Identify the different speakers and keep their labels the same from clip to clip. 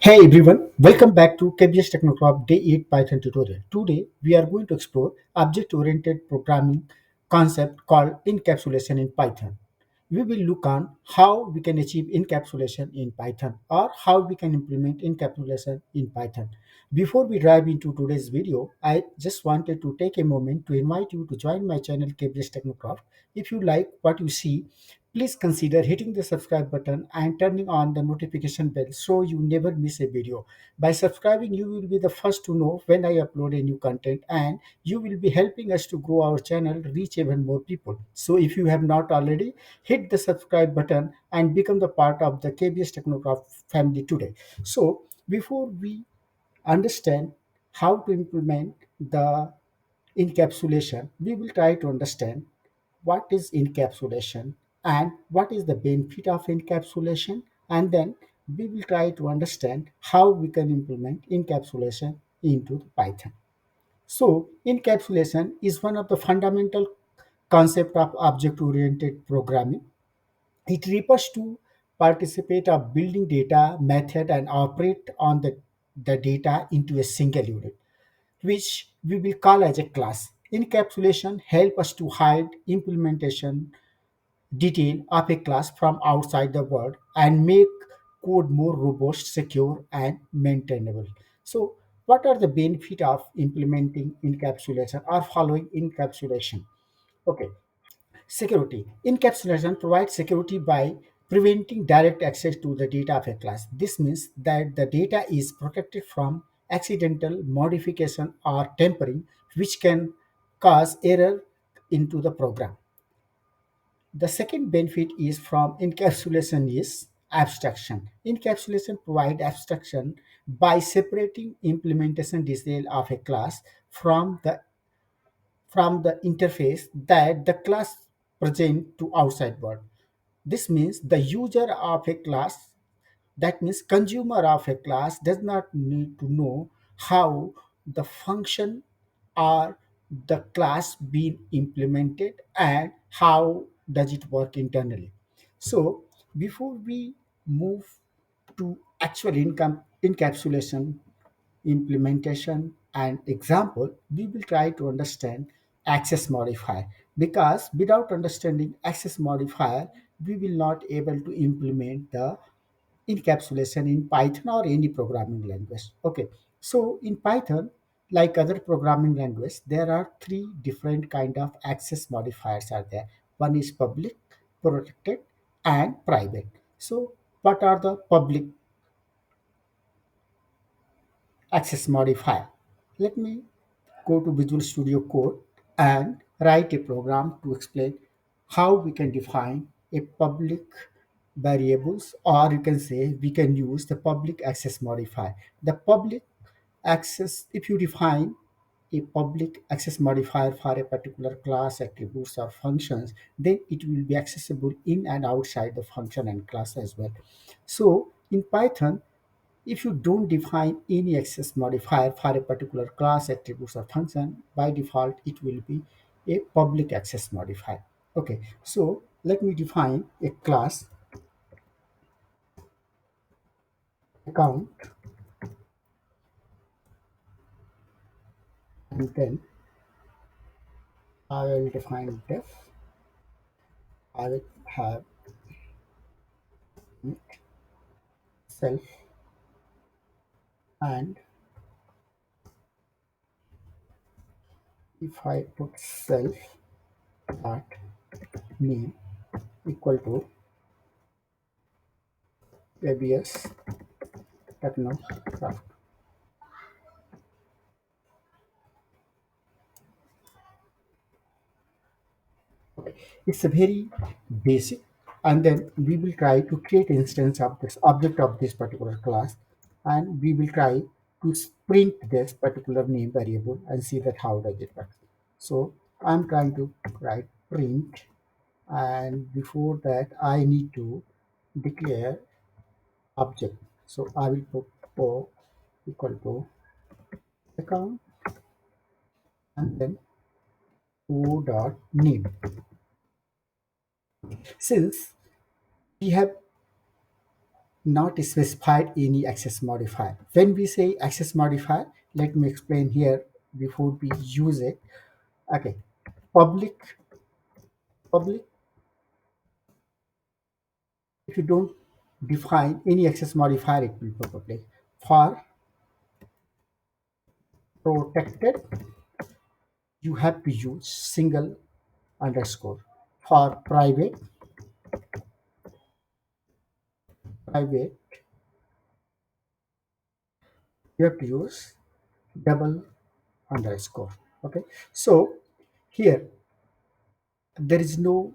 Speaker 1: Hey everyone, welcome back to KBS Technocrop Day 8 Python tutorial. Today we are going to explore object-oriented programming concept called encapsulation in Python. We will look on how we can achieve encapsulation in Python or how we can implement encapsulation in Python. Before we dive into today's video, I just wanted to take a moment to invite you to join my channel KBS Technocraft. If you like what you see, please consider hitting the subscribe button and turning on the notification bell so you never miss a video. By subscribing, you will be the first to know when I upload a new content and you will be helping us to grow our channel, reach even more people. So if you have not already, hit the subscribe button and become the part of the KBS Technocraft family today. So before we understand how to implement the encapsulation, we will try to understand what is encapsulation and what is the benefit of encapsulation, and then we will try to understand how we can implement encapsulation into the Python. So encapsulation is one of the fundamental concept of object-oriented programming. It refers to participate of building data method and operate on the data into a single unit, which we will call as a class. Encapsulation help us to hide implementation detail of a class from outside the world and make code more robust, secure, and maintainable. So, what are the benefit of implementing encapsulation or following encapsulation? Okay, security. Encapsulation provides security by preventing direct access to the data of a class. This means that the data is protected from accidental modification or tampering, which can cause error into the program. The second benefit is from encapsulation is abstraction. Encapsulation provides abstraction by separating implementation detail of a class from the interface that the class present to outside world. This means the user of a class, that means consumer of a class, does not need to know how the function or the class being implemented and how does it work internally. So before we move to actual encapsulation implementation and example, we will try to understand access modifier, because without understanding access modifier we will not able to implement the encapsulation in Python or any programming language. Okay, so in Python, like other programming language, there are three different kind of access modifiers are there. One is public, protected, and private. So what are the public access modifier? Let me go to Visual Studio Code and write a program to explain how we can define a public variables, or you can say we can use the public access modifier. The public access, if you define a public access modifier for a particular class, attributes, or functions, then it will be accessible in and outside the function and class as well. So in Python, if you don't define any access modifier for a particular class, attributes, or function, by default it will be a public access modifier. Okay, so let me define a class account, and then I will define def. I will have self, and if I put self dot name equal to abs technocraft. It's a very basic, and then we will try to create instance of this object of this particular class, and we will try to print this particular name variable and see that how does it work. So I'm trying to write print, and before that I need to declare object. So I will put o equal to account, and then o dot name. Since we have not specified any access modifier. When we say access modifier, let me explain here before we use it. Okay, public, public, if you don't define any access modifier, it will be public. For protected, you have to use single underscore. For private, you have to use double underscore. Okay, so here there is no,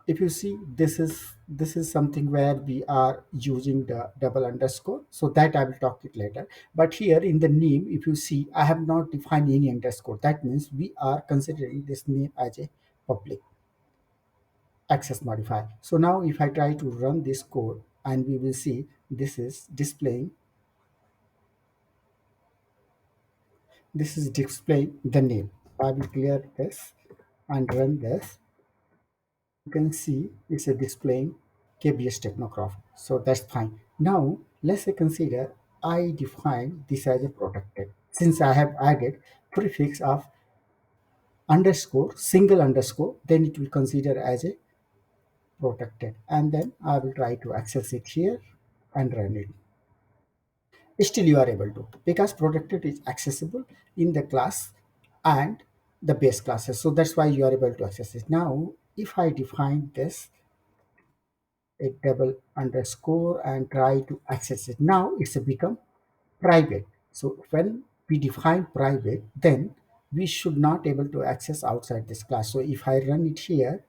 Speaker 1: if you see, this is something where we are using the double underscore, so that I will talk it later. But here in the name, if you see, I have not defined any underscore. That means we are considering this name as a public access modifier. So now if I try to run this code, and we will see this is displaying the name. I will clear this and run this. You can see it's a displaying KBS Technocraft. So that's fine. Now let's say consider I define this as a protected. Since I have added prefix of underscore, single underscore, then it will consider as a protected. And then I will try to access it here and run it. Still you are able to, because protected is accessible in the class and the base classes. So that's why you are able to access it. Now if I define this a double underscore and try to access it. Now it's a become private. So when we define private, then we should not able to access outside this class. So if I run it here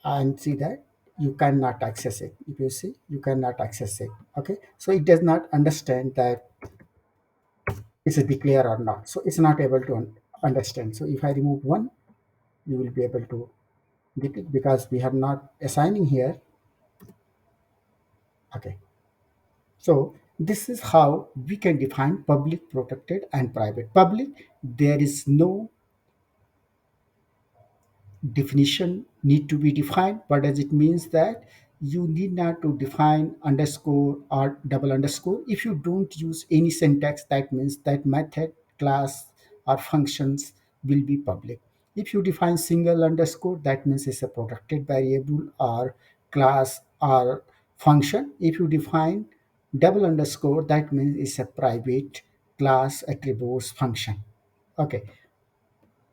Speaker 1: and see that you cannot access it. If you see, you cannot access it. Okay. So it does not understand that it's a declare or not. So it's not able to understand. So if I remove one, you will be able to get it because we have not assigning here. Okay. So this is how we can define public, protected, and private. Public, there is no definition need to be defined. What does it means that you need not to define underscore or double underscore. If you don't use any syntax, that means that method, class, or functions will be public. If you define single underscore, that means it's a protected variable or class or function. If you define double underscore, that means it's a private class, attributes, function. Okay.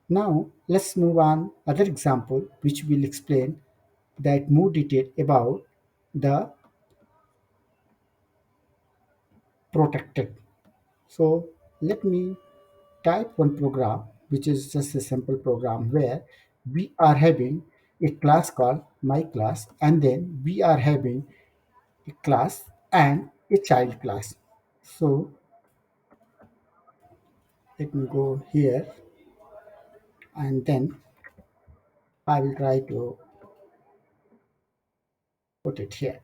Speaker 1: Now let's move on other example which will explain that more detail about the protected. So let me type one program which is just a simple program where we are having a class called my class, and then we are having a class and a child class. So let me go here and then I will try to put it here.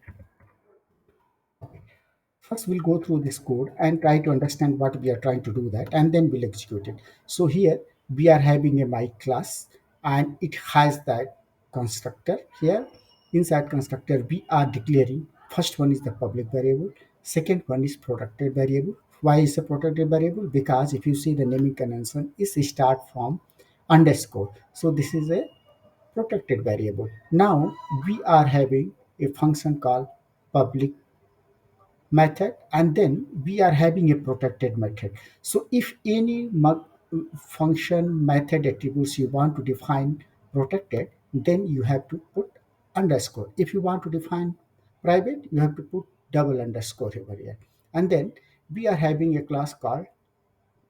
Speaker 1: First, we'll go through this code and try to understand what we are trying to do that, and then we'll execute it. So here we are having a my class, and it has that constructor here. Inside constructor, we are declaring first one is the public variable, second one is protected variable. Why is a protected variable? Because if you see the naming convention is start from underscore. So this is a protected variable. Now we are having a function called public method, and then we are having a protected method. So if any function method attributes you want to define protected, then you have to put underscore. If you want to define private, you have to put double underscore over here. And then we are having a class called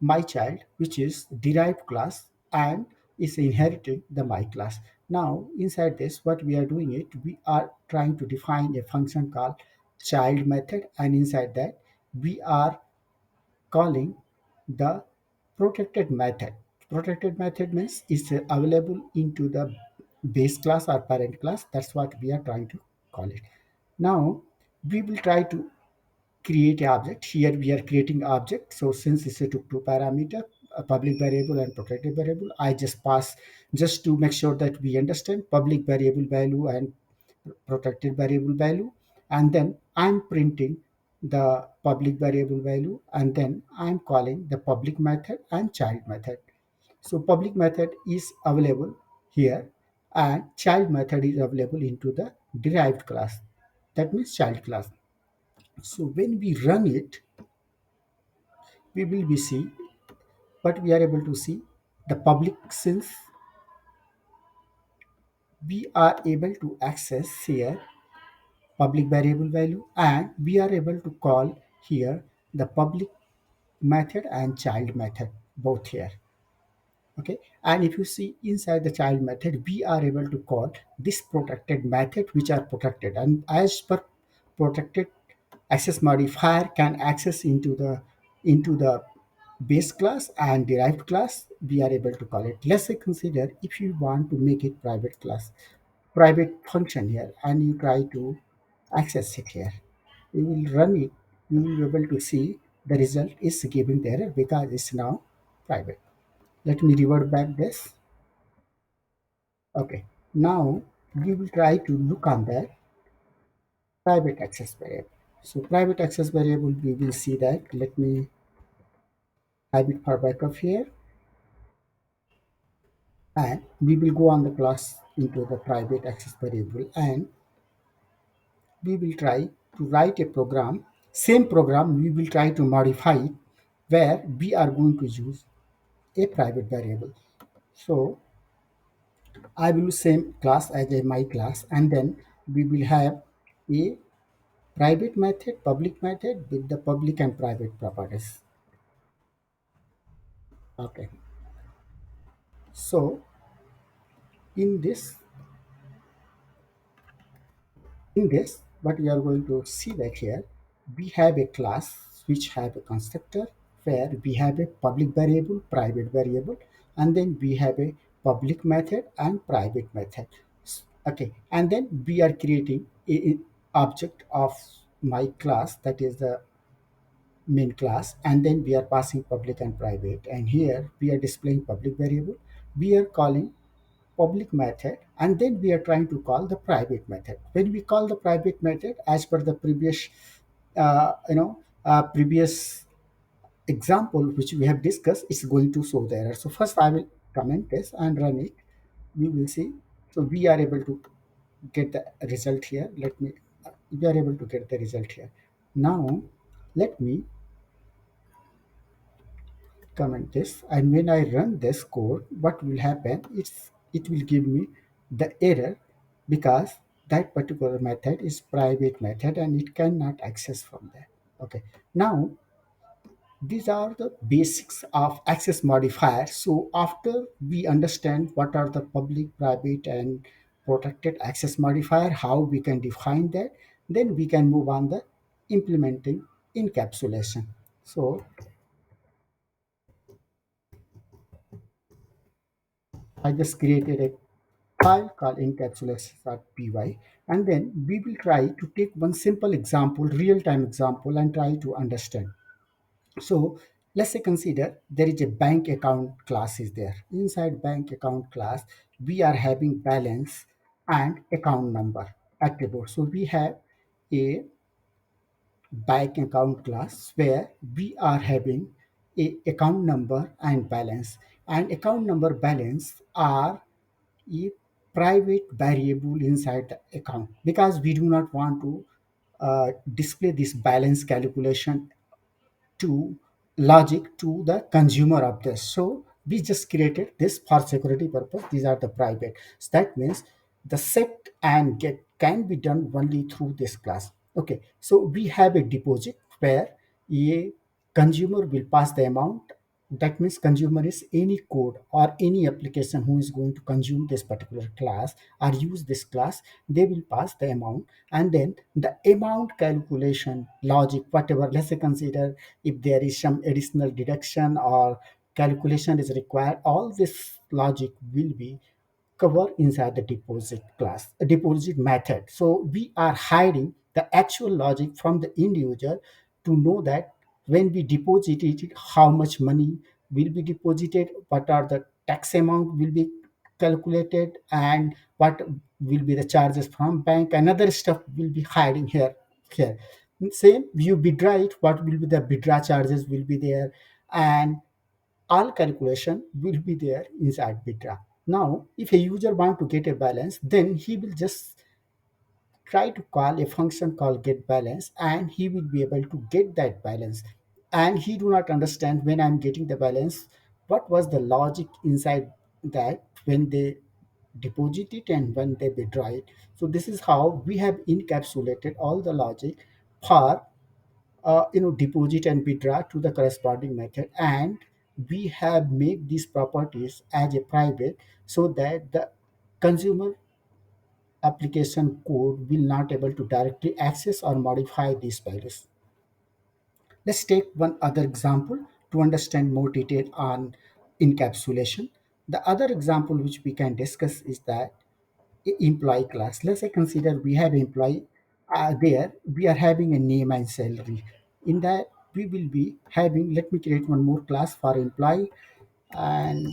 Speaker 1: my child, which is derived class and is inheriting the my class. Now inside this, what we are doing it, we are trying to define a function called child method, and inside that we are calling the protected method. Protected method means it's available into the base class or parent class. That's what we are trying to call it. Now we will try to create a object. Here we are creating object. So since it's a took two parameter, a public variable and protected variable, I just pass just to make sure that we understand public variable value and protected variable value, and then I'm printing the public variable value, and then I'm calling the public method and child method. So public method is available here, and child method is available into the derived class. That means child class. So when we run it, we will be see, but we are able to see the public, since we are able to access here public variable value, and we are able to call here the public method and child method both here. Okay, and if you see inside the child method, we are able to call this protected method which are protected, and as per protected, access modifier can access into the base class and derived class. We are able to call it. Let's say consider if you want to make it private class, private function here, and you try to access it here, you will run it, you will be able to see the result is giving the error because it's now private. Let me revert back this. Okay, now we will try to look on that private access variable. So private access variable, we will see that. Let me have it for backup here, and we will go on the class into the private access variable, and we will try to write a program. Same program we will try to modify it, where we are going to use a private variable. So I will use same class as a my class, and then we will have a private method, public method with the public and private properties. Okay. So in this, what we are going to see that here, we have a class which have a constructor where we have a public variable, private variable, and then we have a public method and private method. Okay, and then we are creating a object of my class, that is the main class, and then we are passing public and private, and here we are displaying public variable, we are calling public method, and then we are trying to call the private method. When we call the private method, as per the previous previous example which we have discussed, it's going to show the error. So first I will comment this and run it. We will see. So we are able to get the result here. Let me We are able to get the result here. Now let me comment this, and when I run this code, what will happen is it will give me the error because that particular method is private method and it cannot access from there. Okay, now these are the basics of access modifier. So after we understand what are the public, private, and protected access modifier, how we can define that, then we can move on the implementing encapsulation. So I just created a file called encapsulation.py, and then we will try to take one simple example, real-time example, and try to understand. So let's say consider there is a bank account class is there. Inside bank account class, we are having balance and account number attribute. So we have a bank account class where we are having a account number and balance, and account number balance are a private variable inside the account because we do not want to display this balance calculation to logic to the consumer of this. So we just created this for security purpose. These are the private. So that means the set and get can be done only through this class. Okay, so we have a deposit where a consumer will pass the amount. That means consumer is any code or any application who is going to consume this particular class or use this class, they will pass the amount, and then the amount calculation logic, whatever, let's say consider if there is some additional deduction or calculation is required, all this logic will be cover inside the deposit class, a deposit method. So we are hiding the actual logic from the end user to know that when we deposit it, how much money will be deposited, what are the tax amount will be calculated, and what will be the charges from bank. Another stuff will be hiding here. here. Same, you bidra it, what will be the bidra charges will be there, and all calculation will be there inside bidra. Now if a user want to get a balance, then he will just try to call a function called get balance, and he will be able to get that balance. And he do not understand when I'm getting the balance, what was the logic inside that when they deposit it and when they withdraw it. So this is how we have encapsulated all the logic for deposit and withdraw to the corresponding method, and we have made these properties as a private so that the consumer application code will not able to directly access or modify these values. Let's take one other example to understand more detail on encapsulation. The other example which we can discuss is that employee class. Let's say consider we have employee there. We are having a name and salary. In that we will be having. Let me create one more class for employee, and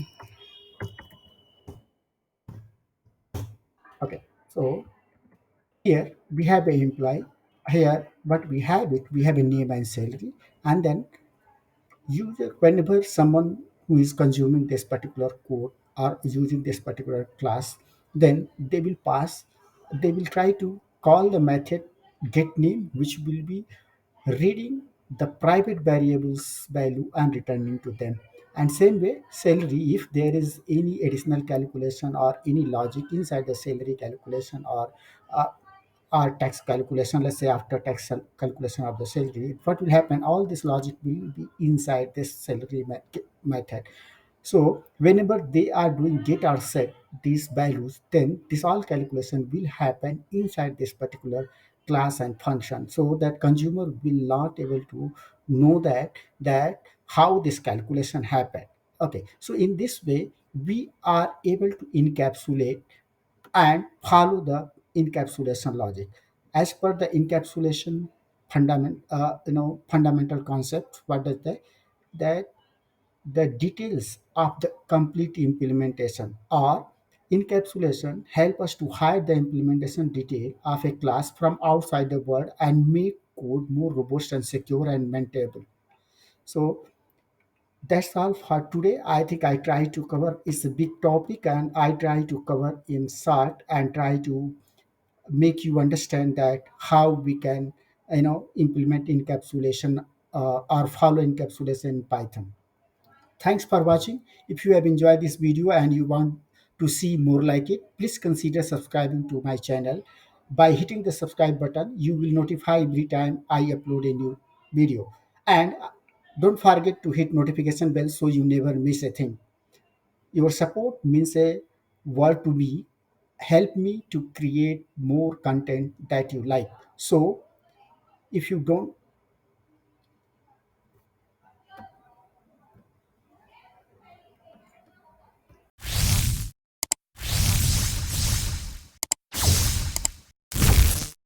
Speaker 1: okay. So here we have a employee. Here what we have it. We have a name and salary, and then user whenever someone who is consuming this particular code or using this particular class, then they will try to call the method get name, which will be reading the private variables value and returning to them. And same way salary, if there is any additional calculation or any logic inside the salary calculation, uh, or tax calculation, let's say after calculation of the salary, what will happen, all this logic will be inside this salary method. So whenever they are doing get or set these values, then this all calculation will happen inside this particular class and function, so that consumer will not able to know that how this calculation happened. Okay, so in this way we are able to encapsulate and follow the encapsulation logic. As per the encapsulation fundamental concept, what does that the details of the complete implementation or encapsulation help us to hide the implementation detail of a class from outside the world and make code more robust and secure and maintainable. So that's all for today. I think I try to cover, it's a big topic and I try to cover in short and try to make you understand that how we can implement encapsulation or follow encapsulation in Python. Thanks for watching. If you have enjoyed this video and you want to see more like it, please consider subscribing to my channel. By hitting the subscribe button, you will notify every time I upload a new video. And don't forget to hit notification bell so you never miss a thing. Your support means a world to me. Help me to create more content that you like. So if you don't